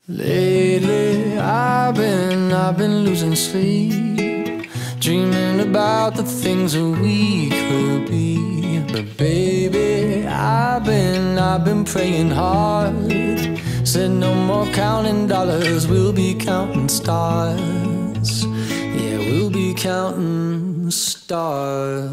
Lately I've been losing sleep, dreaming about the things that we could be. But baby, I've been praying hard. Said no more counting dollars, we'll be counting stars. Yeah, we'll be counting stars.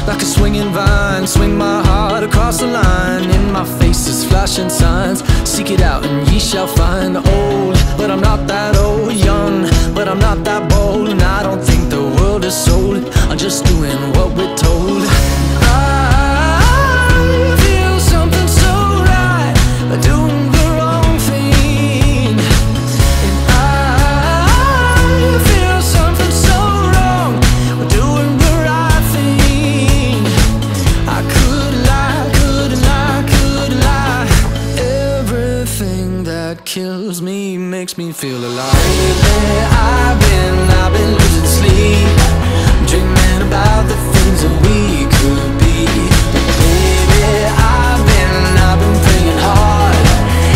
Like a swinging vine, swing my heart across the line. In my face is flashing signs, seek it out and ye shall find. Old, but I'm not that old. Young, but I'm not that bold. And I don't think the world is sold, I'm just doing what we're told. I feel something so right, doing the wrong thing. And I feel something so wrong, doing the right thing. I could lie. Everything that kills me makes me feel alive. Lately I've been losing sleep, dreaming about the things that we could be. But baby, I've been praying hard.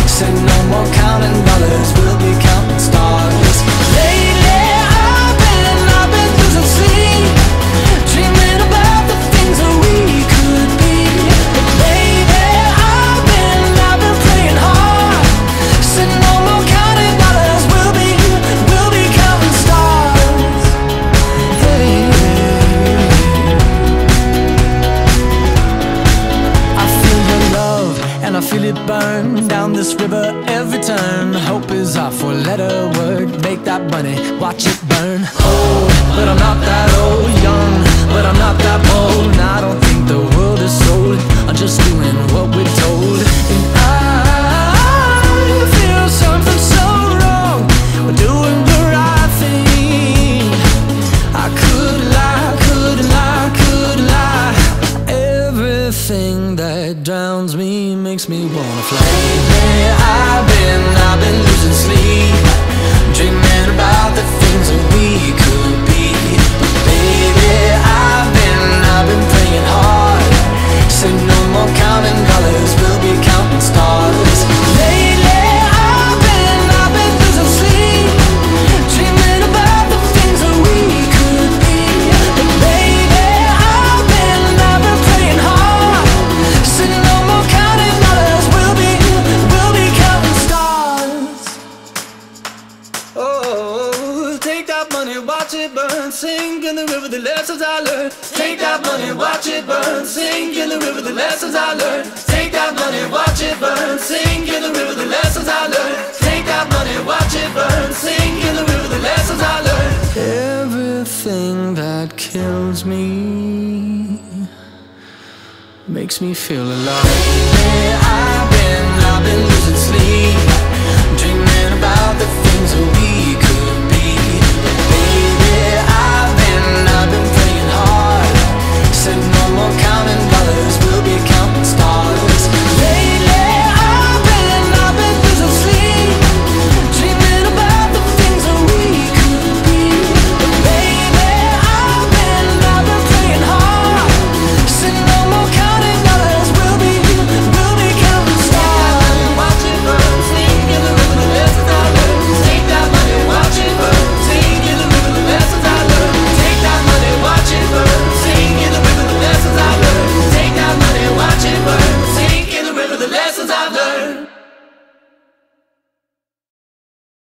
Said no more counting dollars, we'll be counting stars. Lately I've been losing sleep, dreaming about the things that we could be. But baby, I've been praying hard. Said no more counting dollars, we'll be counting stars. Hey, I feel your love and I feel it burn down this river every turn. Hope is our four-letter word. Make that money, watch it burn. Old, but I'm not that old. Young, but I'm not that bold. And I don't think the world is sold, I'm just doing what we're told. And I feel something so wrong, we're doing the right thing. I could lie. Everything that drowns me makes me wanna fly. Lately I've been losing sleep, dreaming about the things that we could be. But baby, I've been praying hard. Said no more counting dollars, we'll be counting stars. Lately I've been losing sleep, dreaming about the things that we could be. But baby, I've been praying hard. Said no more counting dollars, we'll be counting stars. Oh, take that money, watch it burn, sink in the river, the lessons I learned. Take that money, watch it burn, sink in the river, the lessons I learned. Take that money, watch it burn, sink in the river, the lessons I learned. Take that money, watch it burn, sink in the river, the lessons I learned. Everything that kills me makes me feel alive. Lately I've been losing sleep, dreaming about the things that we could be. But baby, I've been praying hard. Said no more counting dollars, we'll be counting stars. Lately I've been losing sleep, dreaming about the things that we could be. But baby, I've been praying hard. Said no more counting dollars, we'll be counting stars. Watch it burn, sink in the river, the lessons I learned. Take that money, watch it burn, sink in the river, the lessons I learned. Take that money, watch it burn, sink in the river, the lessons I learned. Take that money, watch it burn, sink in the river, the lessons I've learned.